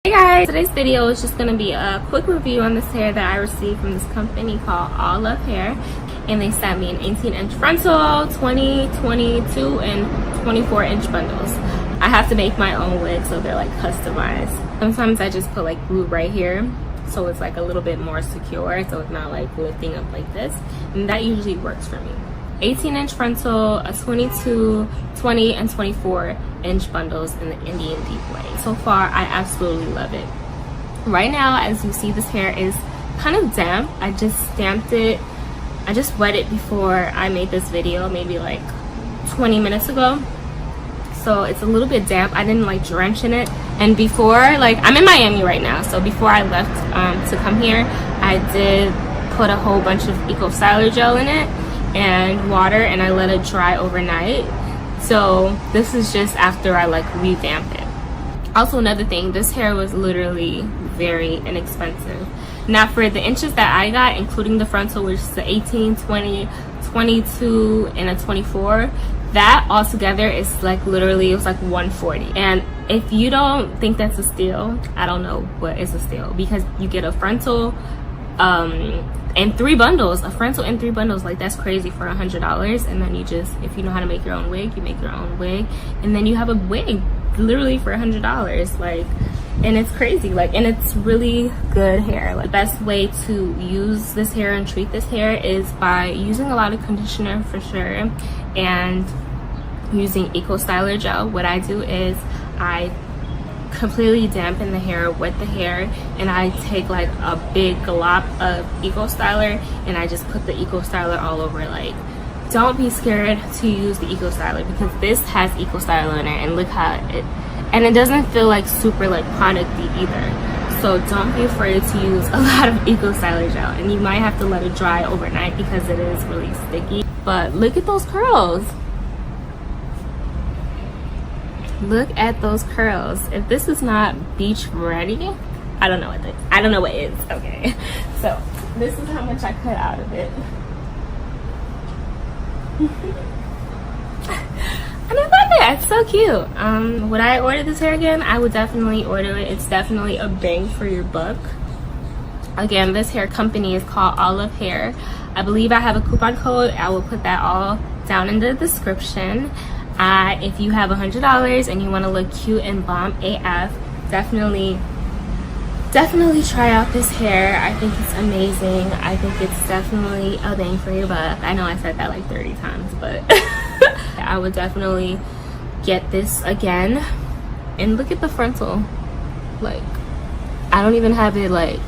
Hey guys, today's video is just going to be a quick review on this hair that I received from this company called Allove Hair, and they sent me an 18-inch frontal, 20, 22, and 24-inch bundles. I have to make my own wig, so they're like customized. Sometimes I just put like glue right here, so it's like a little bit more secure, so it's not like lifting up like this, and that usually works for me. 18-inch frontal, a 22, 20, and 24-inch bundles in the Indian Deep Way. So far, I absolutely love it. Right now, as you see, this hair is kind of damp. I just stamped it. I just wet it before I made this video, maybe like 20 minutes ago. So it's a little bit damp. I didn't like drench in it. And before, like, I'm in Miami right now, so before I left to come here, I did put a whole bunch of Eco Styler gel in it and water, and I let it dry overnight. So this is just after I like revamped it. Also, another thing, this hair was literally very inexpensive. Now for the inches that I got, including the frontal, which is the 18, 20, 22, and a 24, that altogether is like literally, it was like $140. And if you don't think that's a steal, I don't know what is a steal, because you get a frontal and 3 bundles, a frontal and 3 bundles. Like, that's crazy for $100. And then you just, if you know how to make your own wig, you make your own wig, and then you have a wig literally for $100. Like, and it's crazy. Like, and it's really good hair. Like, the best way to use this hair and treat this hair is by using a lot of conditioner for sure, and using Eco Styler gel. What I do is I completely dampen the hair, wet the hair, and I take like a big glop of Eco Styler and I just put the Eco Styler all over. Like, don't be scared to use the Eco Styler, because this has Eco Styler in it, and look how it doesn't feel like super like producty either. So don't be afraid to use a lot of Eco Styler gel, and you might have to let it dry overnight because it is really sticky. But look at those curls. Look at those curls. If this is not beach ready, I don't know what this, I don't know what is. Okay, so this is how much I cut out of it. And I love it. It's so cute. Would I order this hair again? I would definitely order it. It's definitely a bang for your buck. Again, this hair company is called Allove Hair. I believe I have a coupon code. I will put that all down in the description. If you have $100 and you want to look cute and bomb AF, definitely try out this hair. I think it's amazing. I think it's definitely a bang for your buck. I know I said that like 30 times, but I would definitely get this again. And look at the frontal. Like, I don't even have it like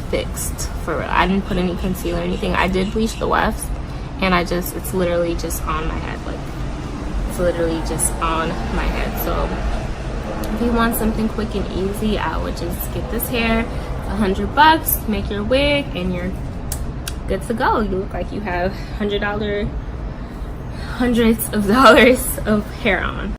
fixed for real. I didn't put any concealer or anything. I did bleach the wefts, and it's literally just on my head. Like, literally just on my head. So if you want something quick and easy, I would just get this hair. It's $100, make your wig, and you're good to go. You look like you have hundreds of dollars of hair on.